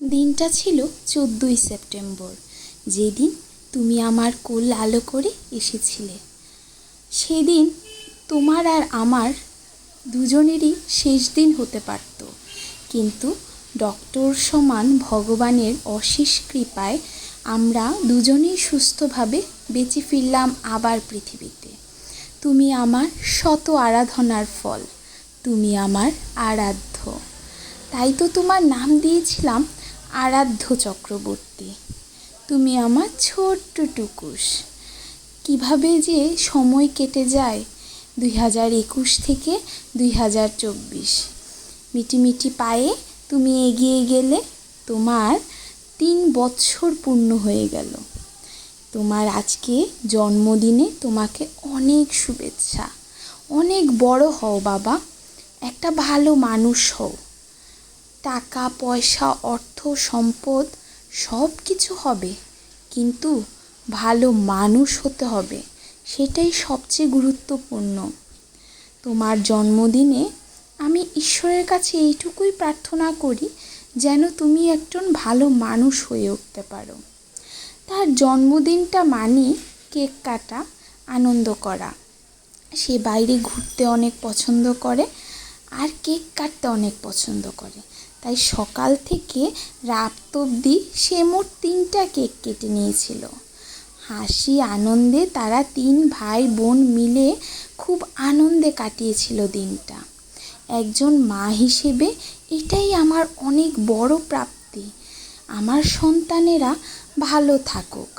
দিনটা ছিল 14ই সেপ্টেম্বর, যেদিন তুমি আমার কোল আলো করে এসেছিলে। সেদিন তোমার আর আমার দুজনেরই শেষ দিন হতে পারত, কিন্তু ডক্টর সমান ভগবানের অশেষ কৃপায় আমরা দুজনেই সুস্থভাবে বেঁচে ফিরলাম আবার পৃথিবীতে। তুমি আমার শত আরাধনার ফল, তুমি আমার আরাধ্য। তাই তো তোমার নাম দিয়েছিলাম আরাধ্য চক্রবর্তী। তুমি আমার ছোট্ট টুকুস। কীভাবে যে সময় কেটে যায় 2021 থেকে 2024। মিটিমিটি পায়ে তুমি এগিয়ে গেলে, তোমার 3 বছর পূর্ণ হয়ে গেল। তোমার আজকে জন্মদিনে তোমাকে অনেক শুভেচ্ছা। অনেক বড় হও বাবা, একটা ভালো মানুষ হও। টাকা পয়সা অর্থ সম্পদ সব কিছু হবে, কিন্তু ভালো মানুষ হতে হবে, সেটাই সবচেয়ে গুরুত্বপূর্ণ। তোমার জন্মদিনে আমি ঈশ্বরের কাছে এইটুকুই প্রার্থনা করি, যেন তুমি একজন ভালো মানুষ হয়ে উঠতে পারো। তার জন্মদিনটা মানে কেক কাটা, আনন্দ করা। সে বাইরে ঘুরতে অনেক পছন্দ করে আর কেক কাটতে অনেক পছন্দ করে। তাই সকাল থেকে রাত অবধি সে মোট 3টা কেক কেটে নিয়েছিল। হাসি আনন্দে তারা 3 ভাই বোন মিলে খুব আনন্দে কাটিয়েছিল দিনটা। একজন মা হিসেবে এটাই আমার অনেক বড় প্রাপ্তি। আমার সন্তানেরা ভালো থাকুক।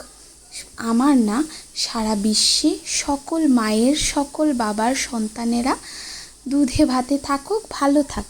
আমার না, সারা বিশ্বে সকল মায়ের সকল বাবার সন্তানেরা দুধে ভাতে থাকুক, ভালো থাকুক।